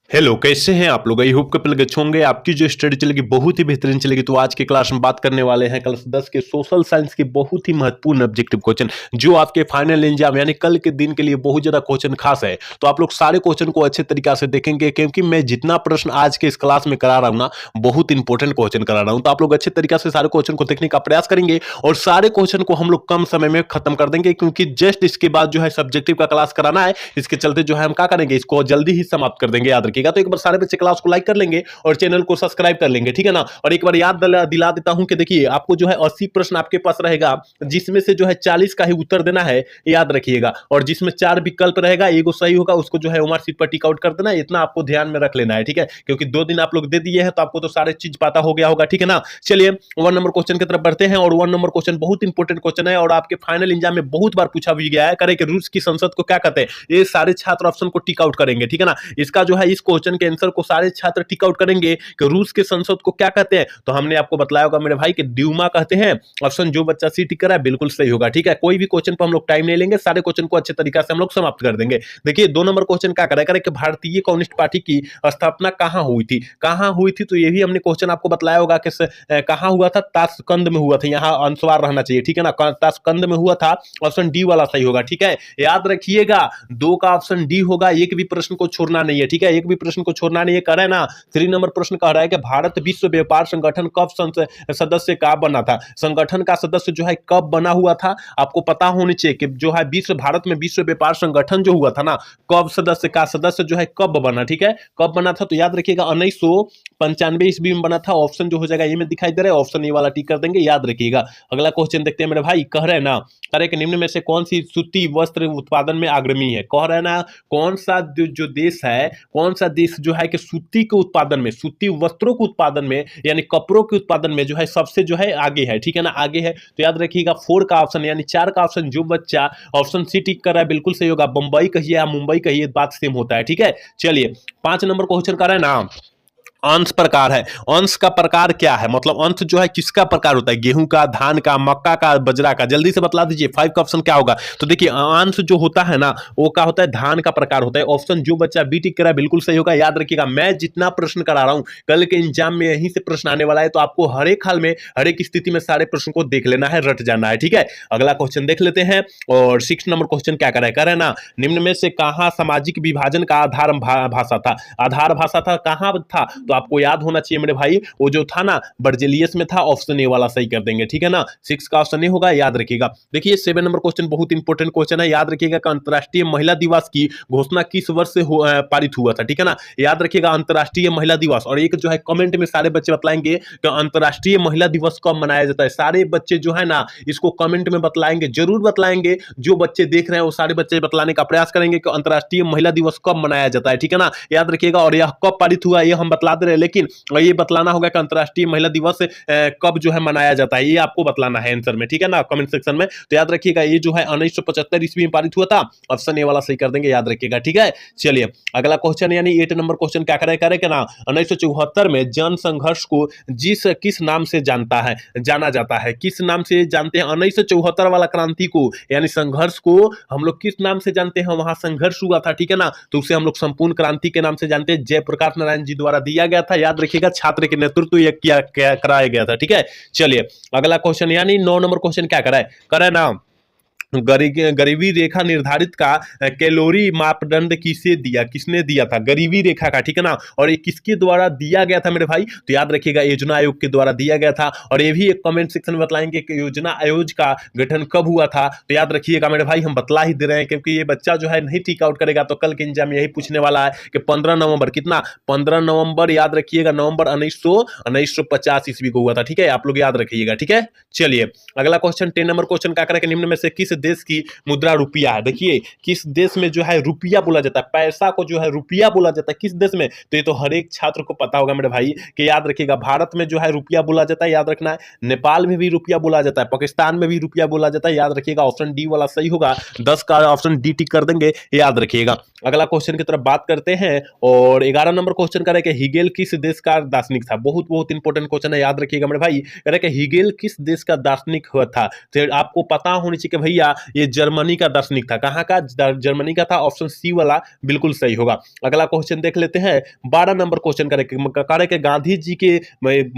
Hello, कैसे हैं आप लोग? आई होप कि पहले अच्छे होंगे। आपकी जो स्टडी चलेगी बहुत ही बेहतरीन चलेगी। तो आज के क्लास में बात करने वाले हैं क्लास 10 के सोशल साइंस के बहुत ही महत्वपूर्ण ऑब्जेक्टिव क्वेश्चन, जो आपके फाइनल एग्जाम यानी कल के दिन के लिए बहुत ज्यादा क्वेश्चन खास है। तो आप लोग सारे क्वेश्चन को अच्छे तरीके से देखेंगे, क्योंकि मैं जितना प्रश्न आज के इस क्लास में करा रहा हूँ ना, बहुत इंपॉर्टेंट क्वेश्चन करा रहा हूँ। तो आप लोग अच्छे तरीके से सारे क्वेश्चन को देखने का प्रयास करेंगे और सारे क्वेश्चन को हम लोग कम समय में खत्म कर देंगे, क्योंकि जस्ट इसके बाद जो है सब्जेक्टिव का क्लास कराना है। इसके चलते जो है हम क्या करेंगे, इसको जल्दी ही समाप्त कर देंगे, याद रखिएगा। तो एक बार सारे बच्चे क्लास को लाइक कर लेंगे और चैनल को सब्सक्राइब कर लेंगे, ठीक है ना। और एक बार याद दिला देता हूं कि देखिए, आपको जो है 80 प्रश्न आपके पास रहेगा, जिसमें से जो है 40 का ही उत्तर देना है, याद रखिएगा। और जिसमें 4 विकल्प रहेगा, एगो सही होगा, उसको जो है मार्कशीट पर टिक आउट कर देना है। इतना आपको ध्यान में रख लेना है, ठीक है, क्योंकि 2 दिन आप लोग दे दिए हैं, तो आपको तो सारे चीज पता हो गया होगा, ठीक है ना। चलिए 1 नंबर क्वेश्चन की तरफ बढ़ते हैं। और 1 नंबर क्वेश्चन बहुत इंपॉर्टेंट क्वेश्चन है और आपके फाइनल एग्जाम में बहुत बार पूछा भी गया है। करे कि रूस की संसद को क्या कहते हैं, ये सारे छात्र ऑप्शन को टिक आउट करेंगे, ठीक है ना। इसका जो है इस क्वेश्चन के आंसर को सारे छात्र टिक आउट करेंगे कि रूस के संसद को क्या कहते हैं। तो हमने आपको बताया होगा मेरे भाई कि ड्यूमा कहते हैं। ऑप्शन जो बच्चा सी टिक करा है बिल्कुल सही होगा, ठीक है। कोई भी क्वेश्चन पर हम लोग टाइम नहीं लेंगे, सारे क्वेश्चन को अच्छे तरीके से हम लोग समाप्त कर देंगे। देखिए 2 नंबर क्वेश्चन क्या करे कि भारतीय कम्युनिस्ट पार्टी की स्थापना कहां हुई थी, कहां हुई थी। तो ये भी हमने क्वेश्चन आपको बताया होगा कि कहां हुआ था, ताशकंद में हुआ था। यहां अनुस्वार रहना चाहिए, ठीक है ना, ताशकंद में हुआ था। ऑप्शन डी वाला सही होगा, ठीक है। याद रखिएगा 2 का ऑप्शन डी होगा, एक भी प्रश्न को छोड़ना नहीं है, ठीक है, एक भी प्रश्न को छोड़ना नहीं है। करे ना 3 नंबर प्रश्न कह रहा है कि भारत विश्व व्यापार संगठन कब सदस्य का बना था। संगठन का सदस्य जो है कब बना हुआ था, आपको पता होनी चाहिए कि जो है भारत में विश्व व्यापार संगठन जो हुआ था ना, कब सदस्य जो है कब बना, ठीक है, कब बना था। तो याद रखिएगा 1995 ईस्वी में बना था। ऑप्शन जो हो जाएगा ये में दिखाई दे रहा है, ऑप्शन ए वाला टिक कर देंगे, याद रखिएगा। अगला क्वेश्चन देखते हैं मेरे भाई। कह रहे हैं ना, अरे कि निम्न में से कौन सी सूती वस्त्र उत्पादन में अग्रणी है। कह रहे हैं ना, कौन सा जो देश है, कौन सा देश जो है कि सूती के उत्पादन में, सूती वस्त्रों के उत्पादन में यानी कपड़ों के उत्पादन में जो है सबसे जो है आगे है, ठीक है ना, आगे है। तो याद रखिएगा 4 का ऑप्शन यानी 4 का ऑप्शन जो बच्चा ऑप्शन सी टिक कर रहा है बिल्कुल सही होगा। बंबई कहिए या मुंबई कहिए, बात सेम होता है, ठीक है। चलिए 5 नंबर क्वेश्चन कर रहा है ना, अंश प्रकार है। अंश का प्रकार क्या है, मतलब अंश जो है किसका प्रकार होता है, गेहूं का, धान का, मक्का का, बजरा का। जल्दी से बतला दीजिए 5 का ऑप्शन क्या होगा। तो देखिए अंश जो होता है ना, वो क्या होता है, धान का प्रकार होता है। ऑप्शन जो बच्चा बी टिक करा बिल्कुल सही होगा। याद रखिएगा मैं जितना प्रश्न करा रहा हूं, कल के एग्जाम में यहीं से प्रश्न आने वाला है, तो आपको हर एक हाल में, हर एक स्थिति में सारे प्रश्न को देख लेना है, रट जाना है, ठीक है। अगला क्वेश्चन देख लेते हैं। और 6 नंबर क्वेश्चन क्या कर रहा है ना, निम्न में से कहां सामाजिक विभाजन का आधार भाषा था, आधार भाषा था, कहां था। तो आपको याद होना चाहिए मेरे भाई, वो जो था ना बर्जेलियस में था। ऑप्शन ए वाला सही कर देंगे, ठीक है ना। 6 का ऑप्शन ए होगा, याद रखिएगा। देखिए 7 नंबर क्वेश्चन बहुत इंपॉर्टेंट क्वेश्चन है। याद रखिएगा कि अंतर्राष्ट्रीय महिला दिवस की घोषणा किस वर्ष से पारित हुआ था, ठीक है ना। याद रखिएगा अंतर्राष्ट्रीय महिला दिवस। और एक जो है कमेंट में सारे बच्चे बतलाएंगे कि अंतर्राष्ट्रीय महिला दिवस कब मनाया जाता है। सारे बच्चे जो है ना इसको कमेंट में बतलाएंगे, जरूर बतलाएंगे। जो बच्चे देख रहे हैं वो सारे बच्चे बतलाने का प्रयास करेंगे कि अंतर्राष्ट्रीय महिला दिवस कब मनाया जाता है, ठीक है ना। याद रखिएगा और यह कब पारित हुआ ये हम बतला दे रहे हैं, लेकिन ये बतलाना होगा कि अंतर्राष्ट्रीय महिला दिवस कब जो है मनाया जाता है, ये आपको बतलाना है आंसर में, ठीक है ना, कमेंट सेक्शन में। तो याद रखिएगा ये जो है 1975 ईस्वी में पारित हुआ था। ऑप्शन ए वाला सही कर देंगे, याद रखिएगा, ठीक है। चलिए अगला क्वेश्चन यानी 8 नंबर क्वेश्चन क्या करे ना, 1974 में जन संघर्ष को किस नाम से जाना जाता है, किस नाम से जानते हैं 1974 वाला क्रांति को, यानी संघर्ष को हम लोग किस नाम से जानते हैं। वहां संघर्ष हुआ था, ठीक है ना, तो उसे हम लोग संपूर्ण क्रांति के नाम से जानते हैं। जयप्रकाश नारायण जी द्वारा दिया गया था, याद रखिएगा, छात्र के नेतृत्व ये कराया गया था, ठीक है। चलिए अगला क्वेश्चन यानी 9 नंबर क्वेश्चन क्या करे ना, गरीबी रेखा निर्धारित का कैलोरी मापदंड किसने दिया था, गरीबी रेखा का, ठीक है ना। और ये किसके द्वारा दिया गया था मेरे भाई, तो याद रखिएगा योजना आयोग के द्वारा दिया गया था। और ये भी एक कमेंट सेक्शन में बतलाएंगे कि योजना आयोग का गठन कब हुआ था। तो याद रखिएगा मेरे भाई हम बतला ही दे रहे हैं, क्योंकि ये बच्चा जो है नहीं टिक आउट करेगा तो कल के एग्जाम यही पूछने वाला है कि 15 नवंबर कितना, 15 नवंबर, याद रखिएगा नवंबर 1950 ईस्वी को हुआ था, ठीक है, आप लोग याद रखिएगा, ठीक है। चलिए अगला क्वेश्चन 10 नंबर क्वेश्चन क्या करें, निम्न में से किस देश की मुद्रा रुपया है। देखिए किस देश में जो है रुपया बोला जाता है, पैसा को जो है रुपया बोला जाता है, किस देश में। तो ये तो हर एक छात्र को पता होगा मेरे भाई कि याद रखिएगा भारत में जो है रुपया बोला जाता है, याद रखना है। नेपाल में भी रुपया बोला जाता है, पाकिस्तान में भी रुपया बोला जाता है, याद रखिएगा। ऑप्शन डी वाला सही होगा, 10 का ऑप्शन डी टिक कर देंगे, याद रखिएगा। अगला क्वेश्चन की तरफ बात करते हैं। और 11 नंबर क्वेश्चन करें कि हिगेल किस देश का दार्शनिक था। बहुत इंपॉर्टेंट क्वेश्चन है, याद रखिएगा मेरे भाई। करें कि हिगेल किस देश का दार्शनिक हुआ था। तो आपको पता होनी चाहिए कि भैया था, ये जर्मनी का दार्शनिक था। कहाँ का? जर्मनी का था। ऑप्शन सी वाला बिल्कुल सही होगा। अगला क्वेश्चन देख लेते हैं। 12 नंबर क्वेश्चन करें कि गांधी जी के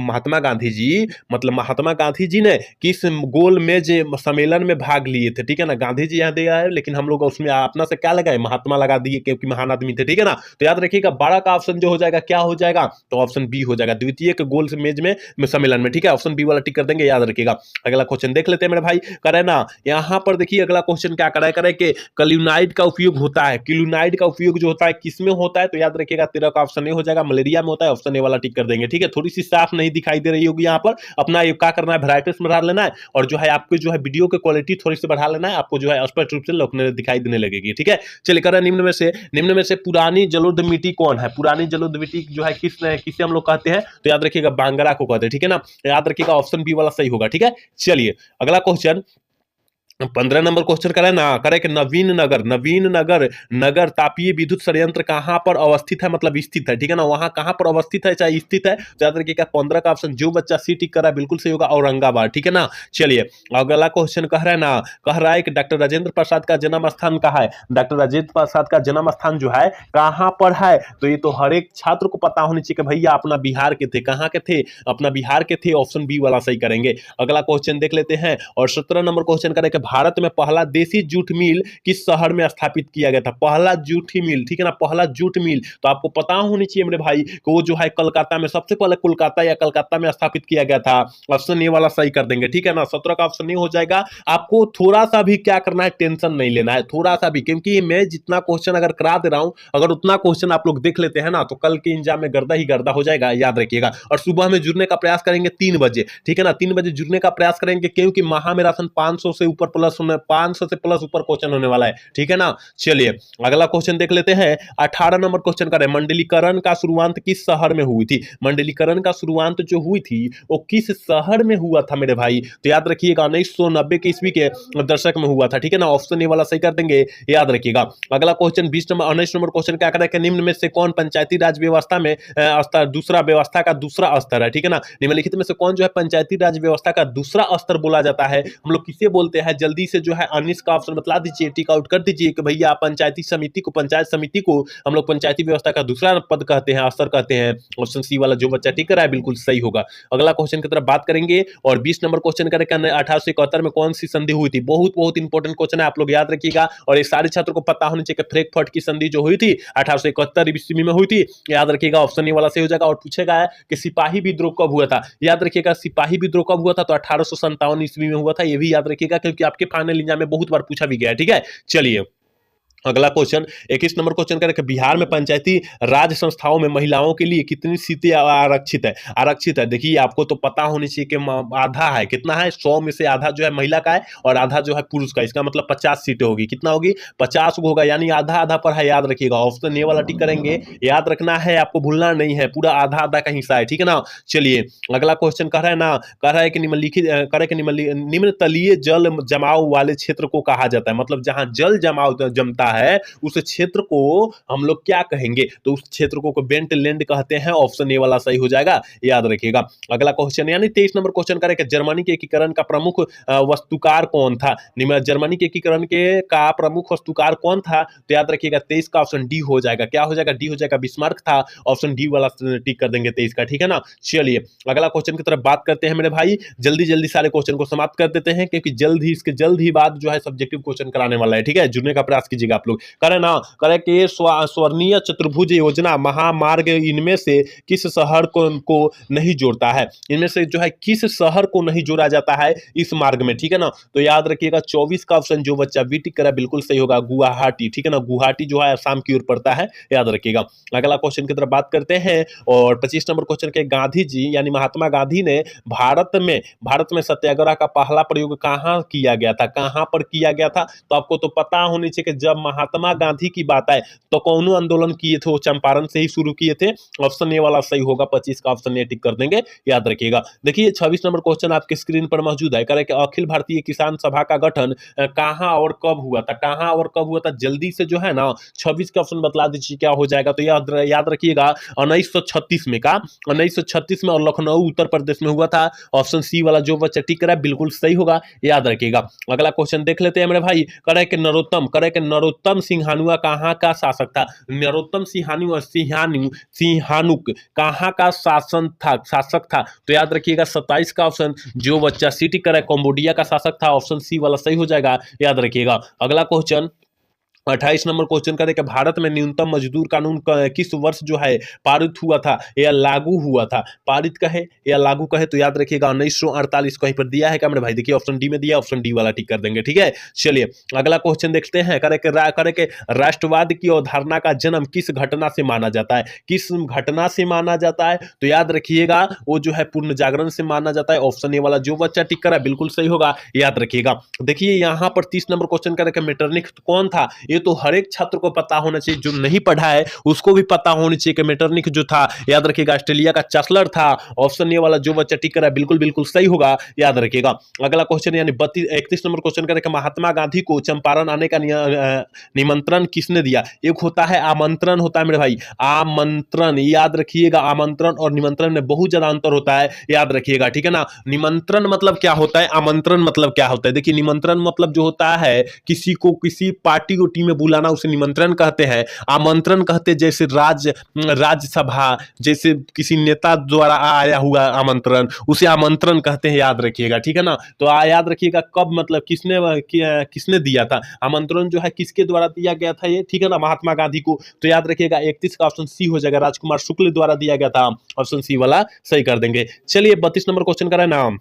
महात्मा गांधी जी, मतलब महात्मा गांधी जी ने किस गोल मेज सम्मेलन में भाग लिए थे? ठीक है ना, गांधी जी यहाँ दिया है, लेकिन हम लोग उसमें अपना से क्या लगाए, महात्मा लगा दिए, क्योंकि महान आदमी थे। ठीक है ना, तो याद रखिएगा 12 का ऑप्शन जो हो जाएगा क्या हो जाएगा, तो ऑप्शन बी हो जाएगा, द्वितीय के गोल मेज में सम्मेलन में। ठीक है, ऑप्शन बी वाला टिक कर देंगे, याद रखिएगा। अगला क्वेश्चन देख लेते हैं मेरे भाई। करे ना, यहां पर देखिए अगला क्वेश्चन क्या करे कि क्लिनाइड का उपयोग होता है। क्लिनाइड का उपयोग जो होता है किसमें होता है, तो याद रखिएगा 13 का ऑप्शन ए हो जाएगा, मलेरिया में होता है। ऑप्शन ए वाला टिक कर देंगे। ठीक है, थोड़ी सी साफ नहीं दिखाई दे रही होगी यहाँ पर, अपना ये क्या करना है, वैराइटीज में बढ़ा लेना है, और जो है आपके जो है वीडियो की क्वालिटी थोड़ी सी बढ़ा लेना है, आपको जो है स्पष्ट रूप से दिखाई देने लगेगी। ठीक है, चलिए करें निम्न में से पुरानी जलोढ़ मिट्टी कौन है? पुरानी जलोढ़ मिट्टी जो है किसे हम लोग कहते हैं, तो याद रखिएगा बांगरा को कहते हैं। ठीक है ना, याद रखिएगा ऑप्शन बी वाला सही होगा। ठीक है, चलिए अगला क्वेश्चन 15 नंबर क्वेश्चन करे कि नवीन नगर नगर तापीय विद्युत संयंत्र कहां पर अवस्थित है, मतलब स्थित है। ठीक है ना, वहां कहां पर अवस्थित है चाहे स्थित है, तो याद रखिएगा 15 का ऑप्शन जो बच्चा सी टिक कर रहा है बिल्कुल सही होगा, औरंगाबाद। ठीक है ना, चलिए अगला क्वेश्चन कह रहा है कि डॉक्टर राजेंद्र प्रसाद का जन्म स्थान कहाँ है? डॉक्टर राजेंद्र प्रसाद का जन्म स्थान जो है कहां पर है, तो ये तो हर एक छात्र को पता होनी चाहिए कि भैया अपना बिहार के थे, कहां के थे, अपना बिहार के थे। ऑप्शन बी वाला सही करेंगे। अगला क्वेश्चन देख लेते हैं, और 17 नंबर क्वेश्चन करें कि भारत में पहला देसी जूट मिल किस शहर में स्थापित किया गया था? पहला जूठी मिल, ठीक है ना, पहला जूट मिल, तो आपको पता होनी चाहिए मेरे भाई कि वो जो है कलकत्ता में, सबसे पहले कोलकाता या कलकत्ता में स्थापित किया गया था। ऑप्शन ए वाला सही कर देंगे। ठीक है ना, 17 का ऑप्शन ए हो जाएगा। आपको थोड़ा सा भी क्या करना है, टेंशन नहीं लेना है, थोड़ा सा भी, क्योंकि मैं जितना क्वेश्चन अगर करा दे रहा हूं, अगर उतना क्वेश्चन आप लोग देख लेते हैं ना, तो कल के एग्जाम में गर्दा ही गर्दा हो जाएगा, याद रखिएगा। और सुबह में जुड़ने का प्रयास करेंगे 3 बजे। ठीक है ना, 3 बजे जुड़ने का प्रयास करेंगे, क्योंकि महा मैराथन 500 से ऊपर प्लस 500 से प्लस ऊपर क्वेश्चन होने वाला है। ठीक है ना, चलिए अगला क्वेश्चन देख लेते हैं। 18 नंबर क्वेश्चन करें, मंडलीकरण का शुरुआत किस शहर में हुई थी? मंडलीकरण का शुरुआत जो हुई थी वो किस शहर में हुआ था मेरे भाई, तो याद रखिएगा 1990 के ईस्वी के दशक में हुआ था। ठीक है ना, ऑप्शन ए वाला सही कर देंगे, याद रखिएगा। अगला क्वेश्चन 19 नंबर क्वेश्चन क्या करें कि निम्न में से कौन पंचायती राज व्यवस्था में स्तर दूसरा व्यवस्था का दूसरा स्तर है? ठीक है ना, निम्नलिखित में से कौन जो है पंचायती राज व्यवस्था का दूसरा स्तर बोला जाता है? हम लोग किसे बोलते हैं, जल्दी से जो है अनिस का ऑप्शन बतला दीजिए, टिक आउट कर दीजिए कि भैया पंचायत समिति को हम लोग पंचायती व्यवस्था का दूसरा पद कहते हैं, स्तर कहते हैं। ऑप्शन सी वाला जो बच्चा टिक कर रहा है बिल्कुल सही होगा। अगला क्वेश्चन की तरफ बात करेंगे, और 20 नंबर क्वेश्चन करें 1871 में कौन सी संधि हुई थी? बहुत बहुत इंपॉर्टेंट क्वेश्चन है, आप लोग याद रखिएगा, और ये सारे छात्रों को पता होनी चाहिए कि फ्रैंकफर्ट की संधि जो हुई थी 1871 ईस्वी में हुई थी, याद रखिएगा। ऑप्शन ए वाला सही हो जाएगा। और पूछेगा है कि सिपाही विद्रोह कब हुआ था, याद रखिएगा सिपाही विद्रोह कब हुआ था, तो 1857 ईस्वी में हुआ था, ये भी याद रखिएगा, क्योंकि आपके फाइनल एग्जाम में बहुत बार पूछा भी गया है। ठीक है, चलिए अगला क्वेश्चन 21 नंबर क्वेश्चन करें, बिहार में पंचायती राज संस्थाओं में महिलाओं के लिए कितनी सीटें आरक्षित है। देखिए आपको तो पता होनी चाहिए कि आधा है, कितना है, 100 में से आधा जो है महिला का है और आधा जो है पुरुष का, इसका मतलब 50 सीटें होगी। कितना होगी, 50 होगा, यानी आधा आधा पर है, याद रखिएगा। ऑप्शन ए वाला टिक करेंगे, याद रखना है, आपको भूलना नहीं है, पूरा आधा आधा का हिस्सा है। ठीक है ना, चलिए अगला क्वेश्चन कह रहा है कि निम्न तलीय जल जमाव वाले क्षेत्र को कहा जाता है, मतलब जहां जल जमाव जमता है उस क्षेत्र को हम लोग क्या कहेंगे, तो उस क्षेत्र को बेंट लैंड कहते हैं। ऑप्शन ए वाला सही हो जाएगा, याद रखिएगा। अगला क्वेश्चन यानी 23 नंबर क्वेश्चन करें कि जर्मनी के एकीकरण का प्रमुख वस्तुकार कौन था? जर्मनी के एकीकरण का प्रमुख वस्तुकार कौन था, तो याद रखिएगा 23 का ऑप्शन डी हो जाएगा। क्या हो जाएगा, डी हो जाएगा, बिस्मार्क था। ऑप्शन डी वाला टिक कर देंगे 23 का। ठीक है ना, चलिए अगला क्वेश्चन की तरफ बात करते हैं मेरे भाई। जल्दी जल्दी सारे क्वेश्चन को समाप्त कर देते हैं, क्योंकि जल्द ही बाद जो है सब्जेक्टिव क्वेश्चन कराने वाला है। ठीक है, जुड़ने का प्रयास कीजिएगा आप लोग। करे कि स्वर्णीय चतुर्भुज योजना महामार्ग इनमें से किस शहर को नहीं जोड़ता है? इनमें से जो है किस शहर को नहीं जोड़ा जाता है इस मार्ग में? ठीक है ना, तो याद रखिएगा 24 का ऑप्शन जो बच्चा बी टिक करा बिल्कुल सही होगा, गुवाहाटी। ठीक है ना, गुवाहाटी जो है असम की ओर पड़ता है, याद रखिएगा। अगला क्वेश्चन की तरफ बात करते हैं, और 25 नंबर क्वेश्चन के गांधी जी यानी महात्मा गांधी ने भारत में सत्याग्रह का पहला प्रयोग कहां किया गया था, कहां पर किया गया था? तो आपको तो पता होनी चाहिए कि जब महात्मा गांधी की बात आए तो कौन आंदोलन किए थे, वो चंपारण से ही शुरू किए थे। ऑप्शन ए वाला सही होगा, 25 का ऑप्शन ए टिक कर देंगे, याद रखिएगा। देखिए 26 नंबर क्वेश्चन आपके स्क्रीन पर मौजूद है, करें कि अखिल भारतीय किसान सभा का गठन कहां और कब हुआ था, कहां और कब हुआ था, जल्दी से जो है ना 26 का ऑप्शन बतला दीजिए क्या हो जाएगा। तो याद रखिएगा 1936 में का, 1936 में, और लखनऊ उत्तर प्रदेश में हुआ था। ऑप्शन सी वाला जो बच्चा टिक रहा है बिल्कुल सही होगा, याद रखिएगा। अगला क्वेश्चन देख लेते हैं मेरे भाई, करे कि नरोत्तम सिंहानुआ कहाँ का शासक था। नरोत्तम सिंहानुक कहाँ का शासक था। तो याद रखिएगा 27 का ऑप्शन जो बच्चा सी टिक कर है कंबोडिया का शासक था, ऑप्शन सी वाला सही हो जाएगा, याद रखिएगा। अगला क्वेश्चन 28 नंबर क्वेश्चन करें कि भारत में न्यूनतम मजदूर कानून किस वर्ष जो है पारित हुआ था या लागू हुआ था। पारित कहे या लागू कहे तो याद रखिएगा 1948 कहीं पर दिया है क्या मेरे भाई, देखिए ऑप्शन डी में दिया, ऑप्शन डी वाला टिक कर देंगे, ठीक है। चलिए अगला क्वेश्चन देखते हैं, करे के राष्ट्रवाद की अवधारणा का जन्म किस घटना से माना जाता है, किस घटना से माना जाता है। तो याद रखिएगा वो जो है पूर्ण जागरण से माना जाता है, ऑप्शन ए वाला जो बच्चा टिक करा बिल्कुल सही होगा, याद रखिएगा। देखिए यहां पर 30 नंबर क्वेश्चन करे कि मेटरनिख कौन था। ये तो हर एक छात्र को पता होना चाहिए, जो नहीं पढ़ा है उसको भी पता होना चाहिए कि मेटरनिख जो था, याद रखिएगा ऑस्ट्रेलिया का चांसलर था, ऑप्शन ए वाला जो बच्चा टिक कर रहा है बिल्कुल सही होगा, याद रखिएगा। अगला क्वेश्चन यानी 31 नंबर क्वेश्चन करें कि महात्मा गांधी को चंपारण आने का निमंत्रण किसने दिया। एक होता है आमंत्रण, होता है मेरे भाई आमंत्रण, याद रखिएगा। आमंत्रण और निमंत्रण में बहुत ज्यादा अंतर होता है, याद रखिएगा, ठीक है ना। निमंत्रण मतलब क्या होता है, आमंत्रण मतलब क्या होता है। देखिए निमंत्रण मतलब जो होता है किसी को किसी पार्टी को टीम में बुलाना, उसे निमंत्रण कहते हैं। आमंत्रण कहते जैसे राज्यसभा, जैसे किसी नेता द्वारा आया हुआ आमंत्रण, उसे आमंत्रण कहते हैं, याद रखिएगा, ठीक है ना। तो याद रखिएगा कब मतलब किसने दिया था आमंत्रण, जो है किसके द्वारा दिया गया था ये, ठीक है ना, महात्मा गांधी को। तो याद रखिएगा 31 का ऑप्शन सी हो जाएगा, राजकुमार शुक्ल द्वारा दिया गया था, ऑप्शन सी वाला सही कर देंगे। चलिए 32 नंबर क्वेश्चन का ना,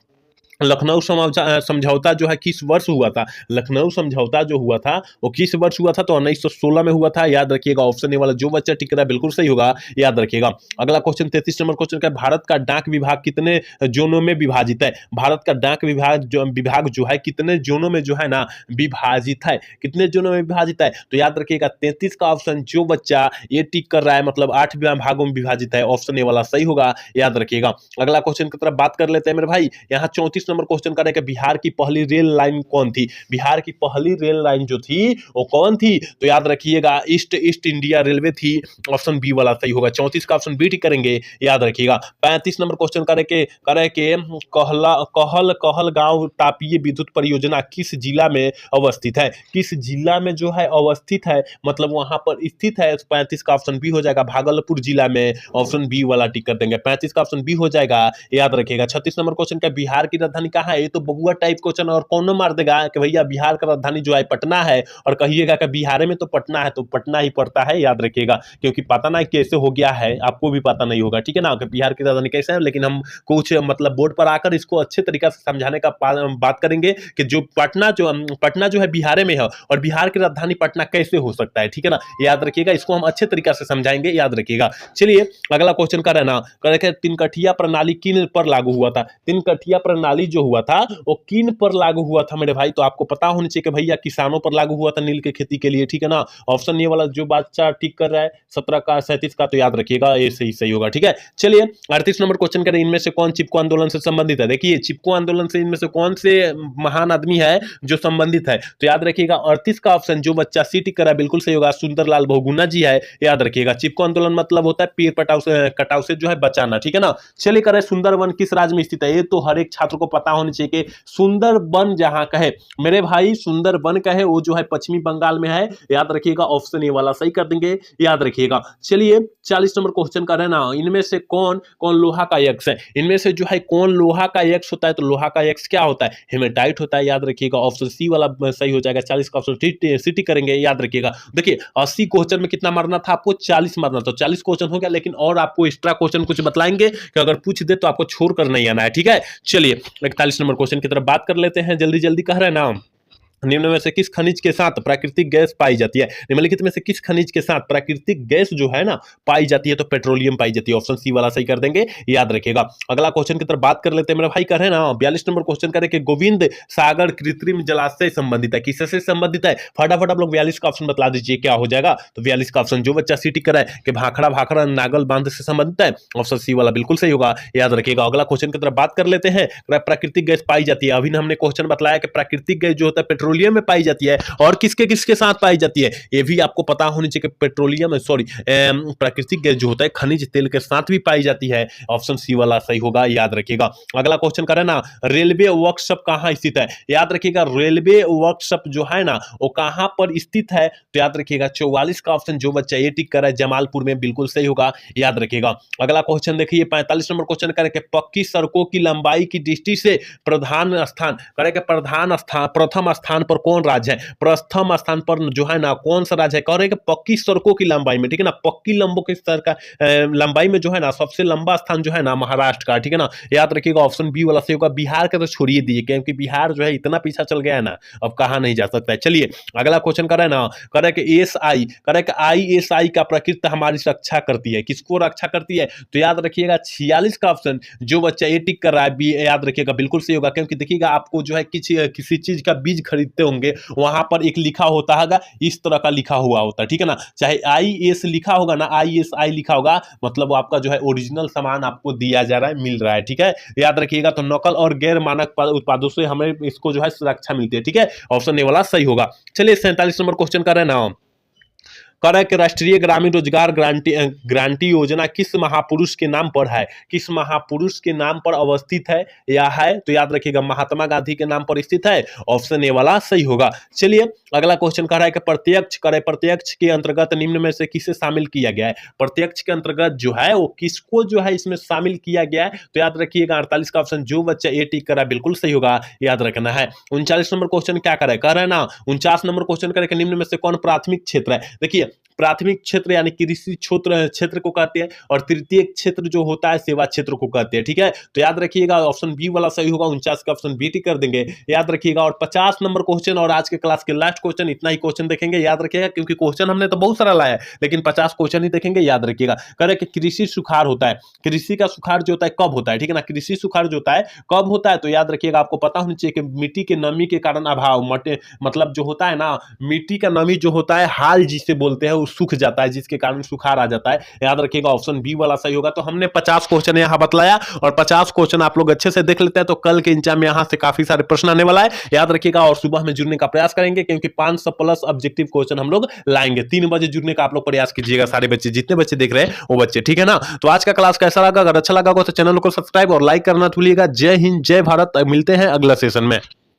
लखनऊ समझौता जो है किस वर्ष हुआ था। लखनऊ समझौता जो हुआ था वो किस वर्ष हुआ था, तो 1916 में हुआ था, याद रखिएगा। ऑप्शन ए वाला जो बच्चा टिक रहा है बिल्कुल सही होगा, याद रखिएगा। अगला क्वेश्चन 33 नंबर क्वेश्चन का, भारत का डाक विभाग कितने जोनों में विभाजित है। भारत का डाक विभाग जो है कितने जोनों में जो है ना विभाजित है, कितने जोनों में विभाजित है। तो याद रखिएगा 33 का ऑप्शन जो बच्चा ये टिक कर रहा है मतलब 8 भागों में विभाजित है, ऑप्शन ए वाला सही होगा, याद रखिएगा। अगला क्वेश्चन की तरफ बात कर लेते हैं मेरे भाई, यहाँ 34 नंबर क्वेश्चन करें कि बिहार की पहली रेल लाइन कौन थी। बिहार की पहली रेल लाइन जो थी वो कौन थी, तो याद रखिएगा ईस्ट इंडिया रेलवे थी, ऑप्शन बी वाला सही होगा। 34 का ऑप्शन बी टिक करेंगे, याद रखिएगा। 35 नंबर क्वेश्चन करें के कहल गांव तापीय विद्युत परियोजना किस जिला में अवस्थित है। किस जिला में जो है अवस्थित है, मतलब वहां पर स्थित है। 35 का ऑप्शन बी हो जाएगा, भागलपुर जिला में, ऑप्शन बी वाला टिक कर देंगे। 35 का ऑप्शन बी हो जाएगा, याद रखिएगा। 36 नंबर क्वेश्चन का, बिहार की राजधानी कहाँ है। ये तो बहुआ टाइप क्वेश्चन, और कौन मार देगा कि भैया बिहार का राजधानी जो है पटना है, और कहिएगा कि बिहार में तो पटना है, तो पटना ही पड़ता है, याद रखिएगा। क्योंकि पता नहीं कैसे हो गया है, आपको भी पता नहीं होगा, ठीक है ना, कि बिहार की राजधानी कैसे है। लेकिन हम कुछ मतलब बोर्ड पर आकर इसको अच्छे तरीके से समझाने का बात करेंगे कि जो पटना जो है बिहार में है, और बिहार की राजधानी पटना कैसे हो सकता है, ठीक है ना, याद रखिएगा। इसको हम अच्छे तरीके से समझाएंगे, याद रखिएगा। चलिए अगला क्वेश्चन का रहना, तिनकठिया प्रणाली किन पर लागू हुआ था। तिनकठिया प्रणाली जो हुआ था वो किन पर लागू हुआ था मेरे भाई, तो आपको पता होना चाहिए कि भैया किसानों पर लागू हुआ था, नील के खेती के लिए, ठीक है ना। ऑप्शन ये वाला जो बच्चा टिक कर रहा है 17 का 37 का, तो याद रखिएगा ये सही होगा, ठीक है। चलिए 38 नंबर क्वेश्चन करें, इनमें से कौन चिपको आंदोलन से संबंधित है। देखिए चिपको आंदोलन से इनमें से कौन से महान आदमी है जो संबंधित है, तो याद रखिएगा 38 का ऑप्शन जो बच्चा सी टिक कर रहा है बिल्कुल सही होगा, सुंदरलाल बहुगुणा जी है, याद रखिएगा। चिपको आंदोलन मतलब होता है पेड़ कटाव से जो है बचाना, ठीक है ना। चलिए करें, सुंदरवन किस राज्य में स्थित है। ये तो हर एक छात्र को पता होना चाहिए कि सुंदरबन जहां का है मेरे भाई, सुंदरबन का है वो जो है पश्चिमी बंगाल में है, याद रखिएगा। ऑप्शन ए वाला सही कर देंगे, याद रखिएगा। चलिए 40 नंबर क्वेश्चन का रहना, इनमें से कौन लोहा का यक्ष है। इनमें से जो है कौन लोहा का यक्ष होता है, तो लोहा का यक्ष क्या होता है, हेमेटाइट होता है, याद रखिएगा। ऑप्शन सी वाला सही हो जाएगा। 40 का ऑप्शन सिटी करेंगे, याद रखिएगा। देखिए 80 क्वेश्चन में कितना मारना था आपको, 40 मारना था, 40 क्वेश्चन हो गया। लेकिन और आपको एक्स्ट्रा क्वेश्चन कुछ बतलाएंगे कि अगर पूछ दे तो आपको छोड़कर नहीं आना है, ठीक है। चलिए 41 नंबर क्वेश्चन की तरफ बात कर लेते हैं, जल्दी कह रहे हैं ना। निम्न में से किस खनिज के साथ प्राकृतिक गैस पाई जाती है? निम्नलिखित में से किस खनिज के साथ प्राकृतिक गैस जो है ना पाई जाती है? तो पेट्रोलियम पाई जाती है। ऑप्शन सी वाला सही कर देंगे, याद रखिएगा। अगला क्वेश्चन की तरफ बात कर लेते हैं मेरे भाई। कर रहे ना 42 नंबर क्वेश्चन करें कि गोविंद सागर कृत्रिम जलाशय संबंधित है, किससे संबंधित है? फटाफट आप लोग 42 का ऑप्शन बता दीजिए क्या हो जाएगा। तो 42 का ऑप्शन जो बच्चा सीटी कराए कि भाखड़ा भाखड़ा नागल बांध से संबंधित है, ऑप्शन सी वाला बिल्कुल सही होगा, याद रखिएगा। अगला क्वेश्चन की तरफ बात कर लेते हैं। प्राकृतिक गैस पाई जाती है, अभी हमने क्वेश्चन बताया कि प्राकृतिक गैस जो होता है पेट्रोलियम में पाई जाती है, और किसके किसके साथ पाई जाती है ये भी आपको पता होनी चाहिए कि पेट्रोलियम सॉरी प्राकृतिक गैस जो होता है खनिज तेल के साथ भी पाई जाती है, ऑप्शन सी वाला सही होगा, याद रखिएगा। अगला क्वेश्चन करें ना, रेलवे वर्कशॉप कहां स्थित है? याद रखिएगा रेलवे वर्कशॉप जो है ना वो कहां पर स्थित है? तो याद रखिएगा 44 का ऑप्शन जो बच्चा ये टिक कर है जमालपुर में, बिल्कुल सही होगा, याद रखिएगा। अगला क्वेश्चन देखिए 45 नंबर क्वेश्चन करें कि पक्की सड़कों की लंबाई की दृष्टि से प्रधान स्थान करें कि प्रधान स्थान प्रथम स्थान पर कौन राज्य है? प्रथम स्थान पर जो है ना कौन सा राज्य है? कह रहे हैं कि पक्की सड़कों की लंबाई में, ठीक है ना, पक्की लंबों की सड़क लंबाई में जो है ना सबसे लंबा स्थान जो है ना महाराष्ट्र का, ठीक है ना, याद रखिएगा। ऑप्शन बी वाला सही होगा। बिहार का तो छोड़िए दीजिए क्योंकि बिहार जो है इतना पीछा चल गया है ना, अब कहाँ नहीं जा सकता है। चलिए अगला क्वेश्चन कर रहे हैं ना, कह रहे कि एएसआई कह रहे कि आईएसआई का प्रकृति हमारी रक्षा करती है, किसको रक्षा करती है? तो याद रखिएगा 46 का ऑप्शन जो बच्चा ए टिक कर रहा है बी, याद रखिएगा बिल्कुल सही होगा। क्योंकि देखिएगा आपको जो है किसी चीज का बीज खरीदते होंगे वहां पर एक लिखा होता है इस तरह का लिखा हुआ होता है, ठीक है ना, चाहे आईएस लिखा होगा ना आईएसआई लिखा होगा मतलब वो आपका जो है ओरिजिनल सामान आपको दिया जा रहा है, मिल रहा है, ठीक है, याद रखिएगा। तो नकल और गैर मानक उत्पादों से हमें इसको जो है सुरक्षा मिलती है, ठीक है, ऑप्शन ए वाला सही होगा। चलिए 47 नंबर क्वेश्चन कर रहे हैं ना, कह रहा है कि राष्ट्रीय ग्रामीण रोजगार गारंटी योजना किस महापुरुष के नाम पर है? किस महापुरुष के नाम पर अवस्थित है या है? तो याद रखिएगा महात्मा गांधी के नाम पर स्थित है, ऑप्शन ए वाला सही होगा। चलिए अगला क्वेश्चन कह रहा है कि प्रत्यक्ष के अंतर्गत निम्न में से किसे शामिल किया गया है? प्रत्यक्ष के अंतर्गत जो है वो किसको जो है इसमें शामिल किया गया है? तो याद रखिएगा 48 का ऑप्शन जो बच्चा ए टिक करा बिल्कुल सही होगा, याद रखना है। 39 नंबर क्वेश्चन क्या करे कह रहे हैं ना 49 नंबर क्वेश्चन करे कि निम्न में से कौन प्राथमिक क्षेत्र है? देखिए प्राथमिक क्षेत्र यानी कृषि क्षेत्र को कहते हैं, और तृतीय क्षेत्र जो होता है सेवा क्षेत्र को कहते हैं, ठीक है, तो याद रखिएगा ऑप्शन बी वाला सही होगा। 49 का ऑप्शन बी टिक कर देंगे, याद रखिएगा। और 50 नंबर क्वेश्चन और आज के क्लास के लास्ट क्वेश्चन, इतना ही क्वेश्चन देखेंगे, याद रखिएगा, क्योंकि क्वेश्चन हमने तो बहुत सारा लाया है लेकिन 50 क्वेश्चन ही देखेंगे, याद रखिएगा। कह रहे कि कृषि सुखाड़ होता है, कृषि का सुखाड़ जो होता है कब होता है, ठीक है ना, कृषि सुखाड़ जो होता है कब होता है? तो याद रखिएगा आपको पता होना चाहिए कि मिट्टी के नमी के कारण अभाव मतलब जो होता है ना मिट्टी का नमी जो होता है हाल जिसे बोलते हैं वो सूख जाता है, जिसके कारण सुखाड़ आ जाता है, याद रखिएगा ऑप्शन बी वाला सही होगा। तो हमने 50 क्वेश्चन यहां बतलाया और 50 क्वेश्चन आप लोग अच्छे से देख लेते हैं तो कल के एग्जाम में यहां से काफी सारे प्रश्न आने वाला है, याद रखिएगा। और सुबह में जुड़ने का प्रयास करेंगे क्योंकि 500 प्लस ऑब्जेक्टिव क्वेश्चन हम लोग लाएंगे। 3 बजे जुड़ने का आप लोग प्रयास कीजिएगा, सारे बच्चे जितने बच्चे देख रहे हैं वो बच्चे, ठीक है ना। तो आज का क्लास कैसा लगा? अगर अच्छा लगा हो तो चैनल को सब्सक्राइब और लाइक करना भूलिएगा। जय हिंद, जय भारत। मिलते हैं अगला सेशन में।